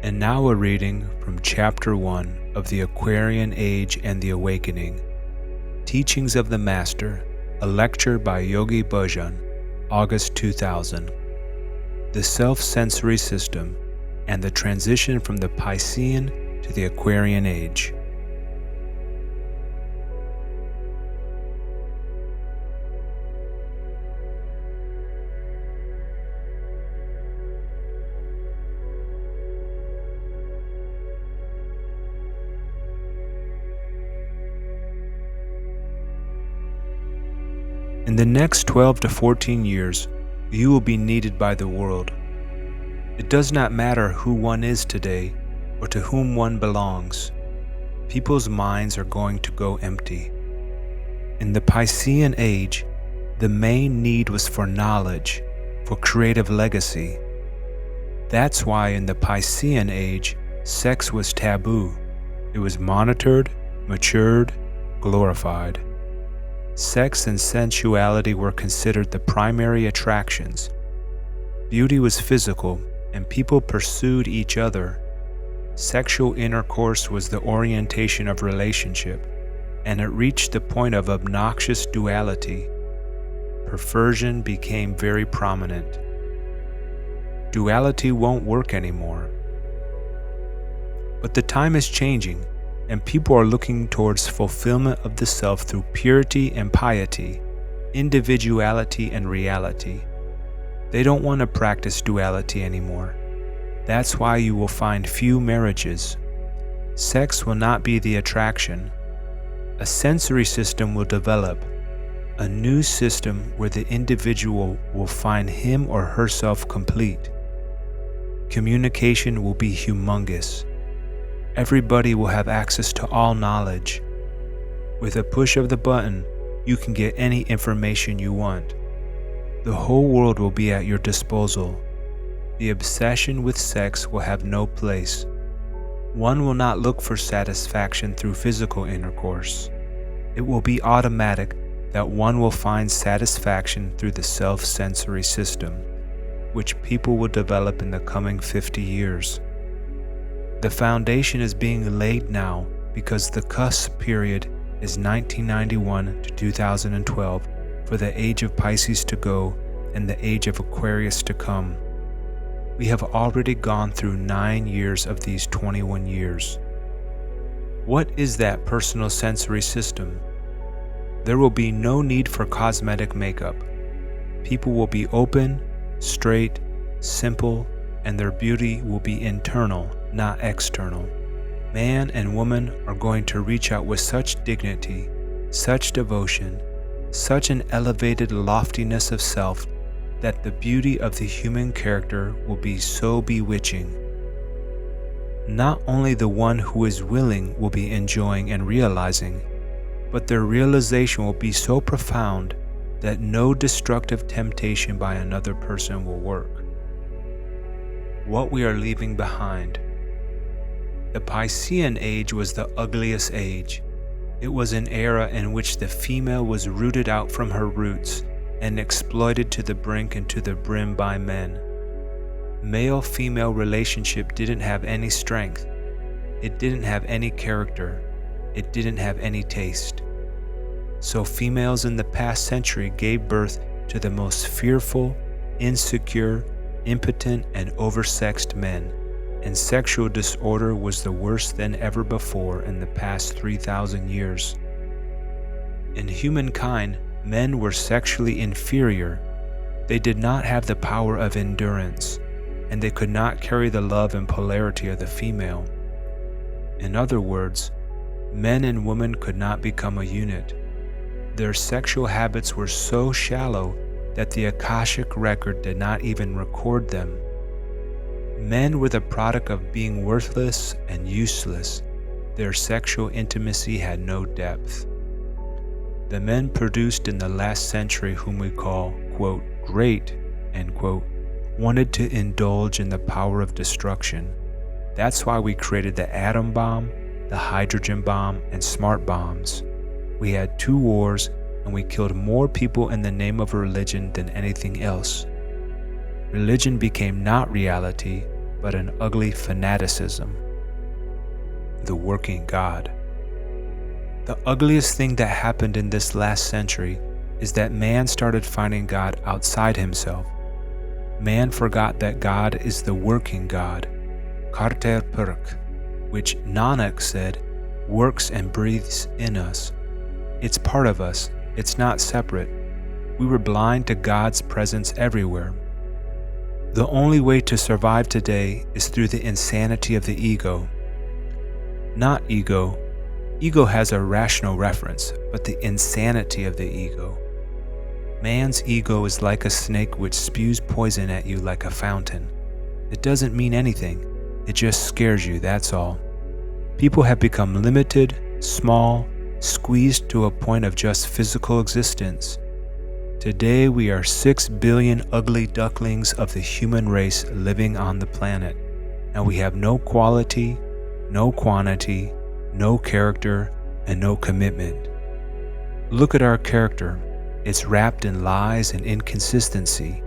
And now a reading from Chapter 1 of the Aquarian Age and the Awakening, Teachings of the Master, a lecture by Yogi Bhajan, August 2000. The Self-Sensory System and the Transition from the Piscean to the Aquarian Age. In the next 12 to 14 years, you will be needed by the world. It does not matter who one is today or to whom one belongs. People's minds are going to go empty. In the Piscean Age, the main need was for knowledge, for creative legacy. That's why in the Piscean Age, sex was taboo. It was monitored, matured, glorified. Sex and sensuality were considered the primary attractions. Beauty was physical, and people pursued each other. Sexual intercourse was the orientation of relationship, and it reached the point of obnoxious duality. Perversion became very prominent. Duality won't work anymore. But the time is changing, and people are looking towards fulfillment of the self through purity and piety, individuality and reality. They don't want to practice duality anymore. That's why you will find few marriages. Sex will not be the attraction. A sensory system will develop, a new system where the individual will find him or herself complete. Communication will be humongous. Everybody will have access to all knowledge. With a push of the button, you can get any information you want. The whole world will be at your disposal. The obsession with sex will have no place. One will not look for satisfaction through physical intercourse. It will be automatic that one will find satisfaction through the self-sensory system, which people will develop in the coming 50 years. The foundation is being laid now because the cusp period is 1991 to 2012 for the Age of Pisces to go and the Age of Aquarius to come. We have already gone through 9 years of these 21 years. What is that personal sensory system? There will be no need for cosmetic makeup. People will be open, straight, simple, and their beauty will be internal, not external. Man and woman are going to reach out with such dignity, such devotion, such an elevated loftiness of self that the beauty of the human character will be so bewitching. Not only the one who is willing will be enjoying and realizing, but their realization will be so profound that no destructive temptation by another person will work. What we are leaving behind. The Piscean Age was the ugliest age. It was an era in which the female was rooted out from her roots and exploited to the brink and to the brim by men. Male-female relationship didn't have any strength. It didn't have any character. It didn't have any taste. So females in the past century gave birth to the most fearful, insecure, impotent, and oversexed men, and sexual disorder was the worst than ever before in the past 3,000 years. In humankind, men were sexually inferior. They did not have the power of endurance, and they could not carry the love and polarity of the female. In other words, men and women could not become a unit. Their sexual habits were so shallow that the Akashic record did not even record them. Men were the product of being worthless and useless. Their sexual intimacy had no depth. The men produced in the last century whom we call, quote, great, end quote, wanted to indulge in the power of destruction. That's why we created the atom bomb, the hydrogen bomb, and smart bombs. We had 2 wars, and we killed more people in the name of religion than anything else. Religion became not reality, but an ugly fanaticism. The working God. The ugliest thing that happened in this last century is that man started finding God outside himself. Man forgot that God is the working God, Karter Purk, which Nanak said works and breathes in us. It's part of us, it's not separate. We were blind to God's presence everywhere. The only way to survive today is through the insanity of the ego. Not ego. Ego has a rational reference, but the insanity of the ego. Man's ego is like a snake which spews poison at you like a fountain. It doesn't mean anything. It just scares you, that's all. People have become limited, small, squeezed to a point of just physical existence. Today we are 6 billion ugly ducklings of the human race living on the planet, and we have no quality, no quantity, no character, and no commitment. Look at our character. It's wrapped in lies and inconsistency.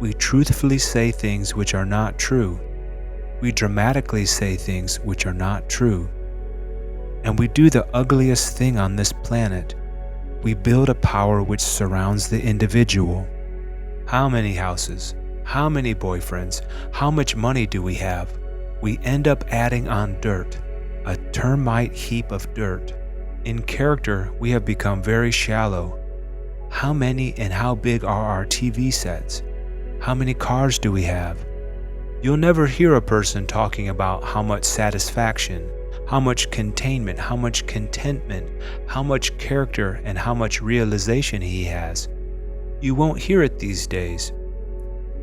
We truthfully say things which are not true. We dramatically say things which are not true. And we do the ugliest thing on this planet. We build a power which surrounds the individual. How many houses? How many boyfriends? How much money do we have? We end up adding on dirt, a termite heap of dirt. In character, we have become very shallow. How many and how big are our TV sets? How many cars do we have? You'll never hear a person talking about how much satisfaction, how much containment, how much contentment, how much character, and how much realization he has. You won't hear it these days.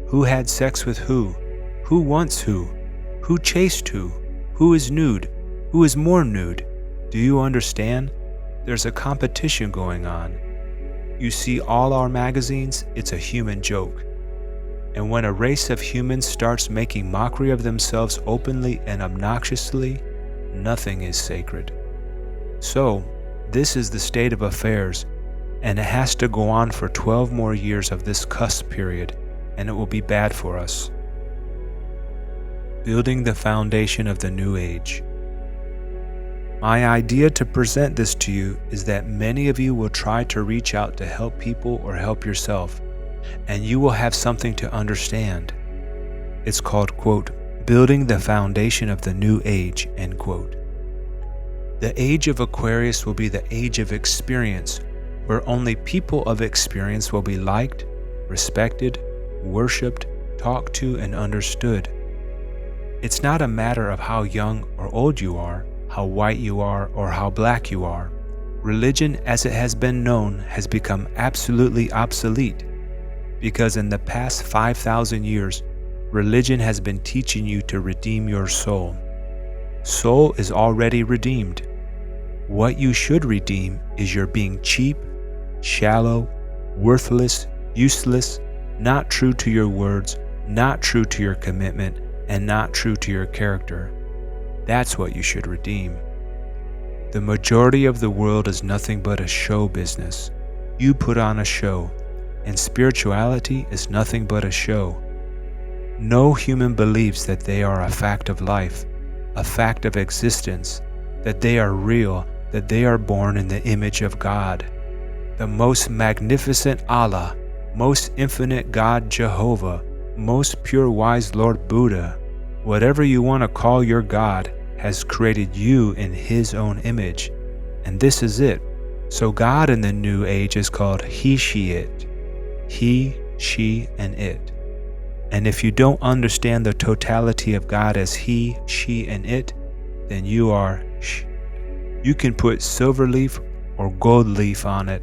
Who had sex with who? Who wants who? Who chased who? Who is nude? Who is more nude? Do you understand? There's a competition going on. You see all our magazines, it's a human joke. And when a race of humans starts making mockery of themselves openly and obnoxiously, nothing is sacred. So, this is the state of affairs, and it has to go on for 12 more years of this cusp period, and it will be bad for us. Building the foundation of the new age. My idea to present this to you is that many of you will try to reach out to help people or help yourself, and you will have something to understand. It's called, quote, building the foundation of the new age, end quote. The age of Aquarius will be the age of experience, where only people of experience will be liked, respected, worshipped, talked to, and understood. It's not a matter of how young or old you are, how white you are, or how black you are. Religion, as it has been known, has become absolutely obsolete, because in the past 5,000 years, religion has been teaching you to redeem your soul. Soul is already redeemed. What you should redeem is your being cheap, shallow, worthless, useless, not true to your words, not true to your commitment, and not true to your character. That's what you should redeem. The majority of the world is nothing but a show business. You put on a show, and spirituality is nothing but a show. No human believes that they are a fact of life, a fact of existence, that they are real, that they are born in the image of God. The most magnificent Allah, most infinite God Jehovah, most pure wise Lord Buddha, whatever you want to call your God, has created you in His own image. And this is it. So God in the new age is called He, She, It. He, she, and it. And if you don't understand the totality of God as He, she, and it, then you are sh. You can put silver leaf or gold leaf on it.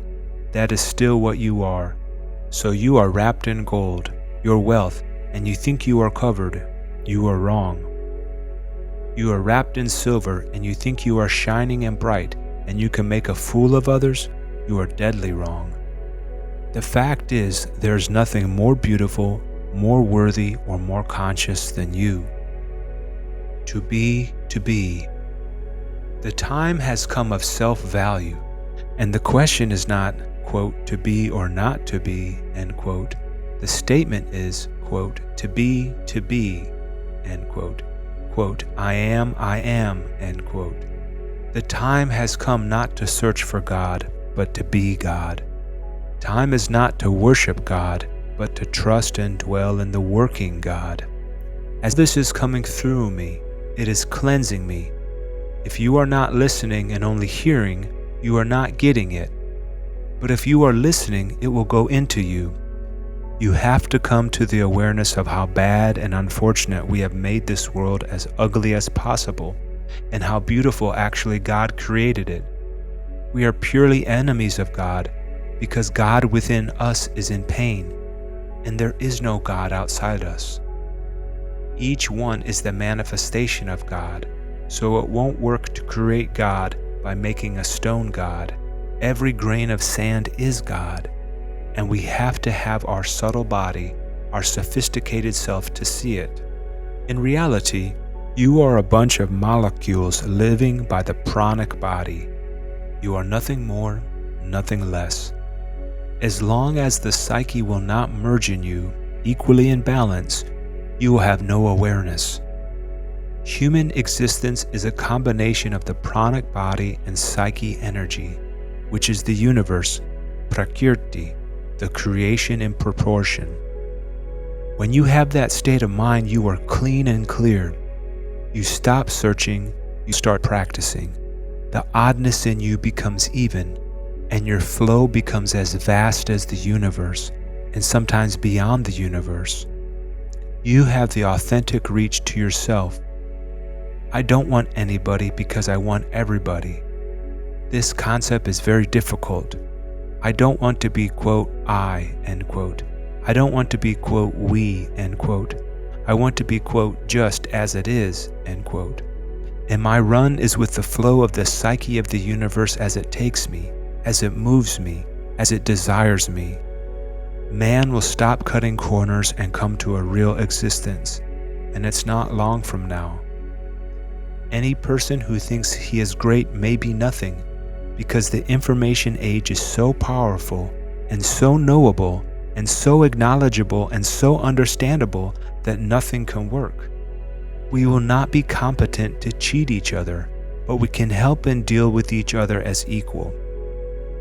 That is still what you are. So you are wrapped in gold, your wealth, and you think you are covered. You are wrong. You are wrapped in silver, and you think you are shining and bright, and you can make a fool of others. You are deadly wrong. The fact is, there is nothing more beautiful, more worthy, or more conscious than you. To be, to be. The time has come of self-value, and the question is not, quote, to be or not to be, end quote. The statement is, quote, to be, end quote. Quote, I am, end quote. The time has come not to search for God, but to be God. Time is not to worship God, but to trust and dwell in the working God. As this is coming through me, it is cleansing me. If you are not listening and only hearing, you are not getting it. But if you are listening, it will go into you. You have to come to the awareness of how bad and unfortunate we have made this world as ugly as possible, and how beautiful actually God created it. We are purely enemies of God, because God within us is in pain, and there is no God outside us. Each one is the manifestation of God, so it won't work to create God by making a stone God. Every grain of sand is God, and we have to have our subtle body, our sophisticated self to see it. In reality, you are a bunch of molecules living by the pranic body. You are nothing more, nothing less. As long as the psyche will not merge in you, equally in balance, you will have no awareness. Human existence is a combination of the pranic body and psyche energy, which is the universe, prakriti, the creation in proportion. When you have that state of mind, you are clean and clear. You stop searching, you start practicing. The oddness in you becomes even, and your flow becomes as vast as the universe, and sometimes beyond the universe. You have the authentic reach to yourself. I don't want anybody because I want everybody. This concept is very difficult. I don't want to be, quote, I, end quote. I don't want to be, quote, we, end quote. I want to be, quote, just as it is, end quote. And my run is with the flow of the psyche of the universe as it takes me, as it moves me, as it desires me. Man will stop cutting corners and come to a real existence, and it's not long from now. Any person who thinks he is great may be nothing, because the information age is so powerful and so knowable and so acknowledgeable and so understandable that nothing can work. We will not be competent to cheat each other, but we can help and deal with each other as equal.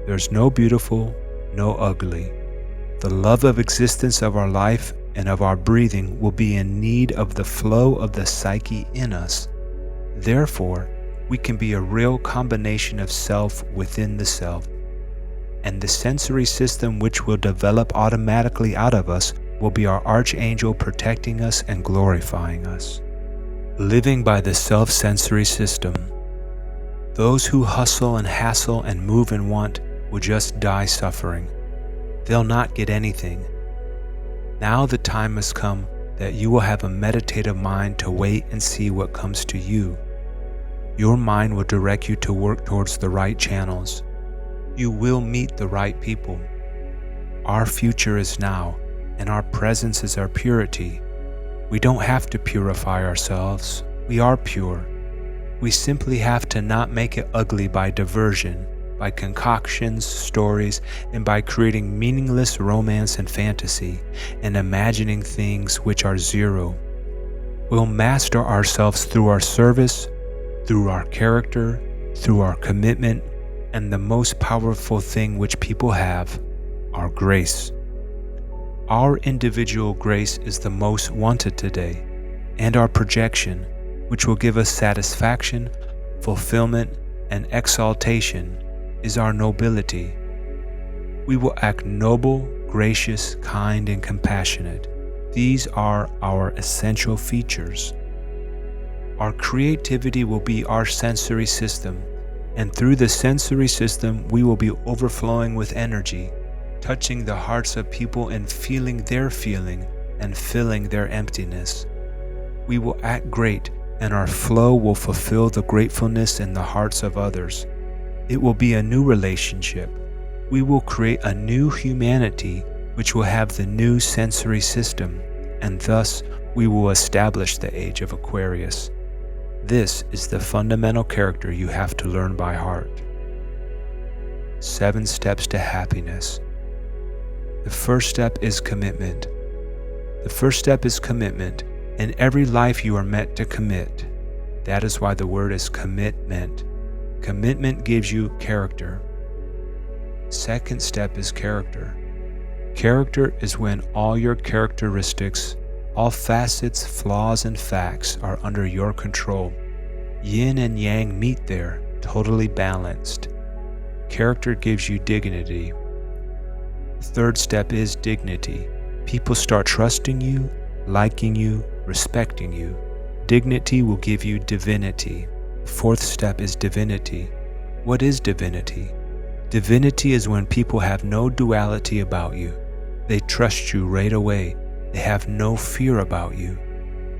There's no beautiful, no ugly. The love of existence of our life and of our breathing will be in need of the flow of the psyche in us. Therefore, we can be a real combination of self within the self. And the sensory system which will develop automatically out of us will be our archangel protecting us and glorifying us. Living by the self-sensory system. Those who hustle and hassle and move and want will just die suffering. They'll not get anything. Now the time has come that you will have a meditative mind to wait and see what comes to you. Your mind will direct you to work towards the right channels. You will meet the right people. Our future is now, and our presence is our purity. We don't have to purify ourselves. We are pure. We simply have to not make it ugly by diversion, by concoctions, stories, and by creating meaningless romance and fantasy, and imagining things which are zero. We'll master ourselves through our service, through our character, through our commitment, and the most powerful thing which people have, our grace. Our individual grace is the most wanted today, and our projection, which will give us satisfaction, fulfillment, and exaltation, is our nobility. We will act noble, gracious, kind, and compassionate. These are our essential features. Our creativity will be our sensory system, and through the sensory system we will be overflowing with energy, touching the hearts of people and feeling their feeling and filling their emptiness. We will act great, and our flow will fulfill the gratefulness in the hearts of others. It will be a new relationship. We will create a new humanity which will have the new sensory system, and thus we will establish the Age of Aquarius. This is the fundamental character you have to learn by heart. 7 steps to happiness. The first step is commitment. The first step is commitment, In every life you are meant to commit. That is why the word is commitment. Commitment gives you character. Second step is character. Character is when all your characteristics, all facets, flaws, and facts are under your control. Yin and yang meet there, totally balanced. Character gives you dignity. The third step is dignity. People start trusting you, liking you, respecting you. Dignity will give you divinity. Fourth step is divinity. What is divinity? Divinity is when people have no duality about you. They trust you right away. They have no fear about you.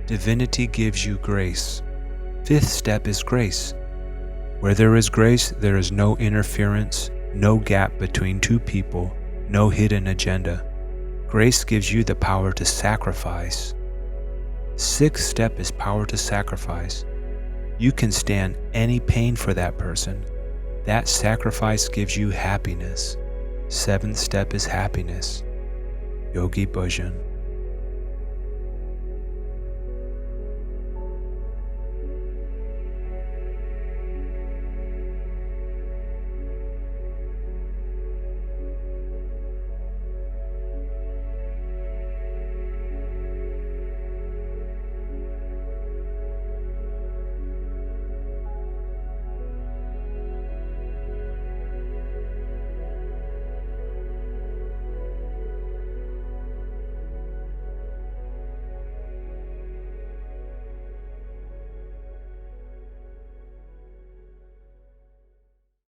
Divinity gives you grace. Fifth step is grace. Where there is grace, there is no interference, no gap between two people, no hidden agenda. Grace gives you the power to sacrifice. Sixth step is power to sacrifice. You can stand any pain for that person. That sacrifice gives you happiness. Seventh step is happiness. Yogi Bhajan.